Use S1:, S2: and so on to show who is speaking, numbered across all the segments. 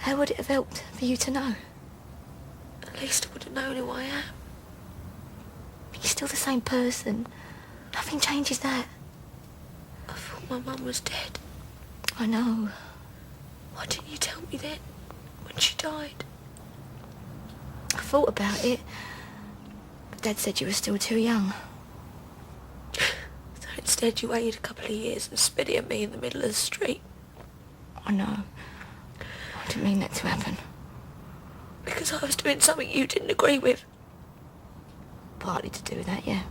S1: How would it have helped for you to know?
S2: At least I would have known who I am.
S1: But you're still the same person. Nothing changes that.
S2: I thought my mum was dead.
S1: I know.
S2: Why didn't you tell me then, when she died?
S1: I thought about it. But Dad said you were still too young.
S2: So instead you waited a couple of years and spit it at me in the middle of the street.
S1: I know. I didn't mean that to happen.
S2: Because I was doing something you didn't agree with.
S1: Partly to do with that, yeah.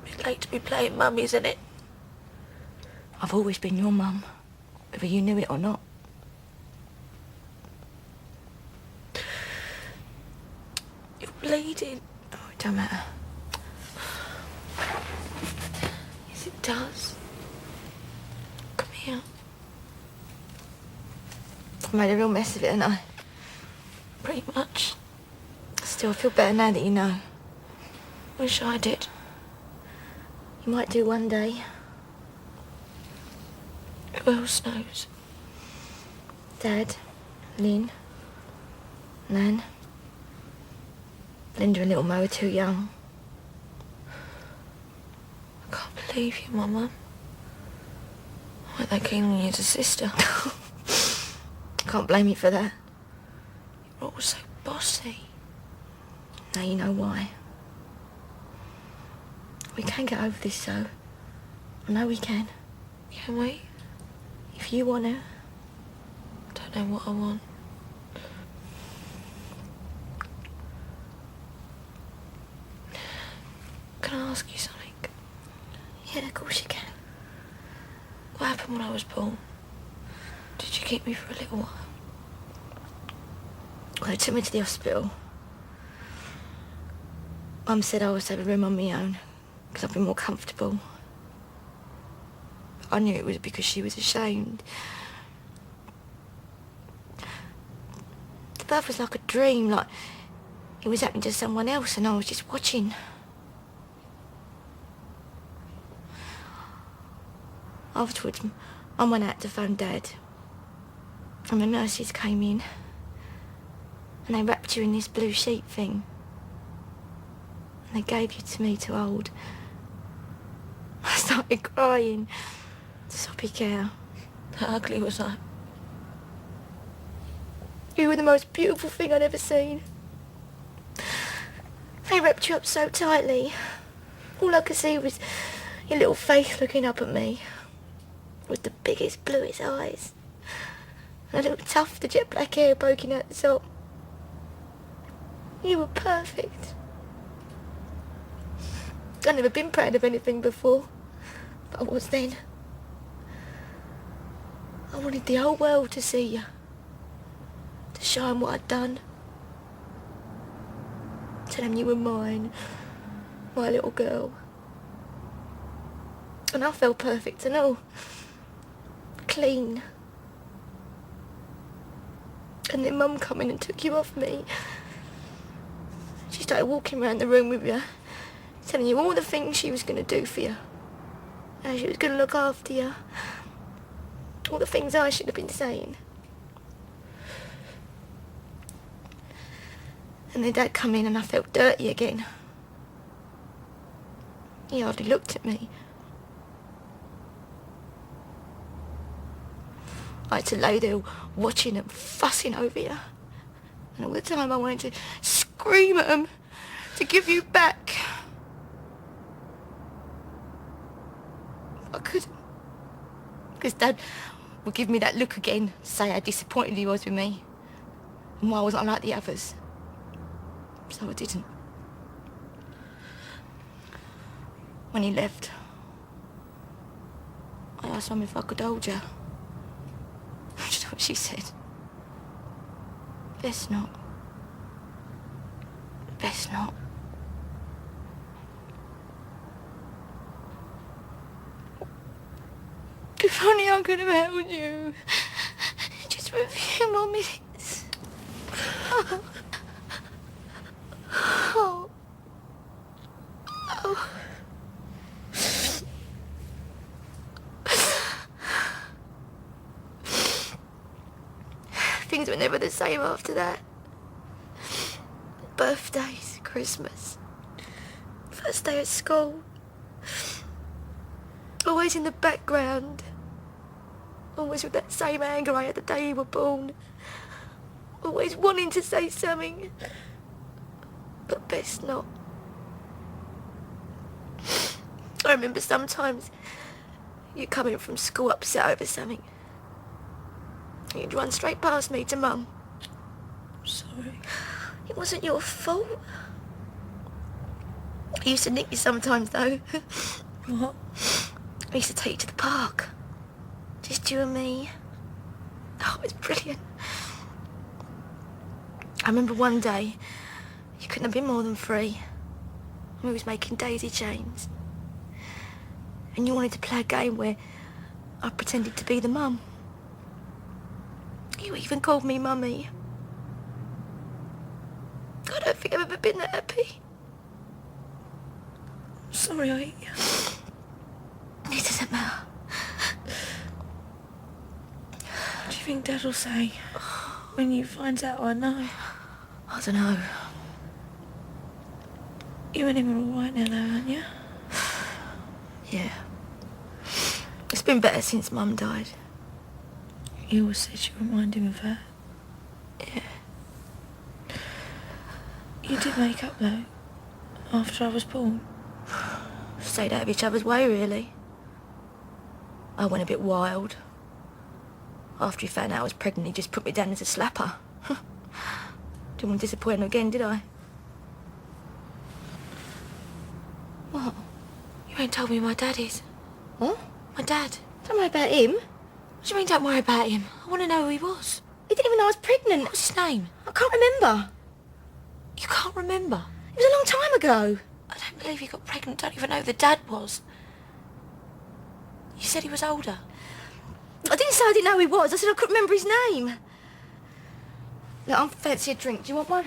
S2: It's late to be playing mum, isn't it?
S1: I've always been your mum, whether you knew it or not.
S2: You're bleeding.
S1: Oh, it don't matter.
S2: Yes, it does. Come here.
S1: I've made a real mess of it, haven't I?
S2: Pretty much.
S1: Still, I feel better now that you know.
S2: Wish I did.
S1: You might do one day.
S2: Who else knows?
S1: Dad, Lynn, Nan, Linda and little Mo are too young.
S2: I can't believe you, Mama. Weren't they keen on you as a sister?
S1: Can't blame you for that.
S2: You're all so bossy.
S1: Now you know why. We can get over this, though. I know we can.
S2: Can we?
S1: If you want to.
S2: Don't know what I want. Can I ask you something?
S1: Yeah, of course you can.
S2: What happened when I was born? Did you keep me for a little while?
S1: Well, they took me to the hospital. Mum said I was to have a room on my own, because I'd be more comfortable. I knew it was because she was ashamed. The birth was like a dream, like it was happening to someone else and I was just watching. Afterwards, Mum went out to phone Dad. And the nurses came in. And they wrapped you in this blue sheet thing. And they gave you to me to hold. I started crying. Soppy cow.
S2: How ugly was I?
S1: You were the most beautiful thing I'd ever seen. They wrapped you up so tightly. All I could see was your little face looking up at me. With the biggest, bluest eyes. And a little tuft of jet black hair poking out the top. You were perfect. I'd never been proud of anything before. But I was then. I wanted the whole world to see you. To show them what I'd done. Tell them you were mine. My little girl. And I felt perfect and all. Clean. And then Mum come in and took you off me. She started walking around the room with you, telling you all the things she was going to do for you. How she was going to look after you. All the things I should have been saying. And then Dad come in and I felt dirty again. He hardly looked at me. I had to lay there watching and fussing over you. And all the time I wanted to scream at him to give you back. I couldn't. Because Dad would give me that look again, say how disappointed he was with me. And why I wasn't like the others. So I didn't. When he left, I asked Mum if I could hold you. Do you know what she said? Best not. Best not. If only I could have held you. Just for a few more minutes. Oh. Oh. Oh. Things were never the same after that. Birthdays, Christmas, first day at school. Always in the background. Always with that same anger I had the day you were born. Always wanting to say something, but best not. I remember sometimes you coming from school upset over something. You'd run straight past me to Mum.
S2: Sorry.
S1: It wasn't your fault. I used to nick you sometimes, though.
S2: What?
S1: I used to take you to the park. Just you and me. Oh, it was brilliant. I remember one day, you couldn't have been more than 3. We was making daisy chains. And you wanted to play a game where I pretended to be the mum. You even called me Mummy. I don't think I've ever been that happy.
S2: Sorry, I hit you.
S1: It doesn't matter.
S2: What do you think Dad will say when you finds out I know?
S1: I don't know.
S2: You and him are all right now, though, aren't you?
S1: Yeah. It's been better since Mum died.
S2: You always said you wouldn't mind him of her.
S1: Yeah.
S2: You did make up, though, after I was born.
S1: Stayed out of each other's way, really. I went a bit wild. After he found out I was pregnant, he just put me down as a slapper. Didn't want to disappoint him again, did I? What?
S2: You ain't told me who my dad is.
S1: What?
S2: My dad.
S1: Don't worry about him.
S2: What do you mean don't worry about him? I want to know who he was.
S1: He didn't even know I was pregnant.
S2: What's his name?
S1: I can't remember.
S2: You can't remember?
S1: It was a long time ago.
S2: I don't believe you got pregnant. Don't even know who the dad was. You said he was older.
S1: I didn't say I didn't know who he was. I said I couldn't remember his name. Look, I'm fancy a drink. Do you want one?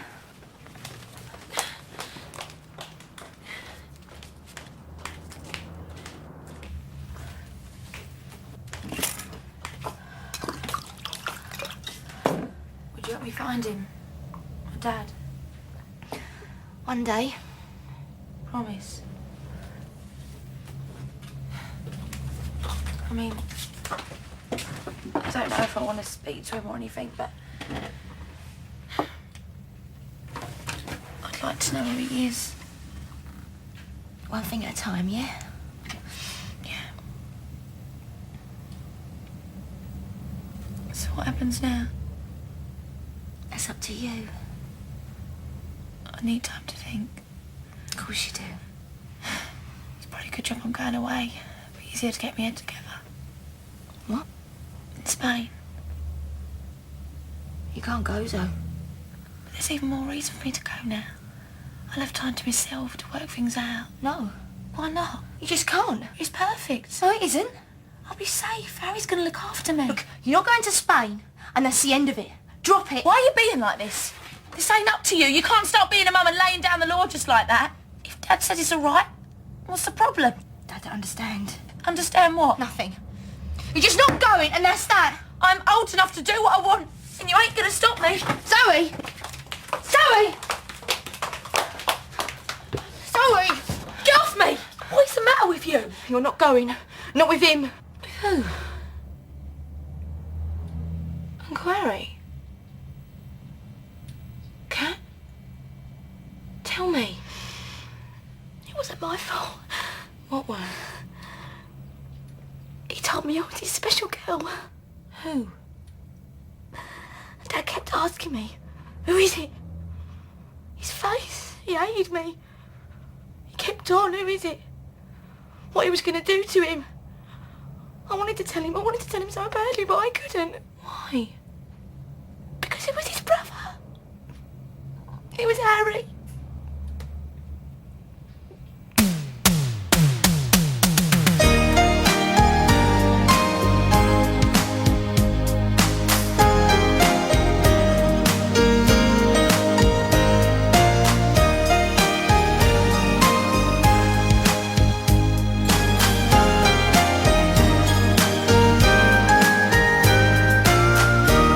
S2: Would you help me find him? My dad.
S1: One day.
S2: Promise. I mean, I don't know if I want to speak to him or anything, but I'd like to know who he is.
S1: One thing at a time, yeah?
S2: Yeah. So what happens now?
S1: That's up to you.
S2: I need time to think.
S1: Of course you do.
S2: It's probably a good job I'm going away. It'll be easier to get my head together.
S1: What?
S2: In Spain.
S1: You can't go, though.
S2: But there's even more reason for me to go now. I'll have time to myself to work things out.
S1: No.
S2: Why not?
S1: You just can't.
S2: He's perfect.
S1: No, it isn't.
S2: I'll be safe. Harry's going to look after me.
S1: Look, you're not going to Spain, and that's the end of it. Drop it.
S2: Why are you being like this? This ain't up to you. You can't start being a mum and laying down the law just like that. If Dad says it's all right, what's the problem?
S1: Dad don't understand.
S2: Understand what?
S1: Nothing. You're just not going, and that's that.
S2: I'm old enough to do what I want, and you ain't going to stop me.
S1: Zoe! Zoe! Zoe!
S2: Get off me! What's the matter with you?
S1: You're not going. Not with him.
S2: Who? Uncle Harry? Cat? Tell me.
S1: It wasn't my fault.
S2: What one?
S1: He told me I was his special girl.
S2: Who?
S1: Dad kept asking me, who is it? His face. He hated me. He kept on, who is it? What he was going to do to him. I wanted to tell him so badly, but I couldn't.
S2: Why?
S1: Because it was his brother. It was Harry.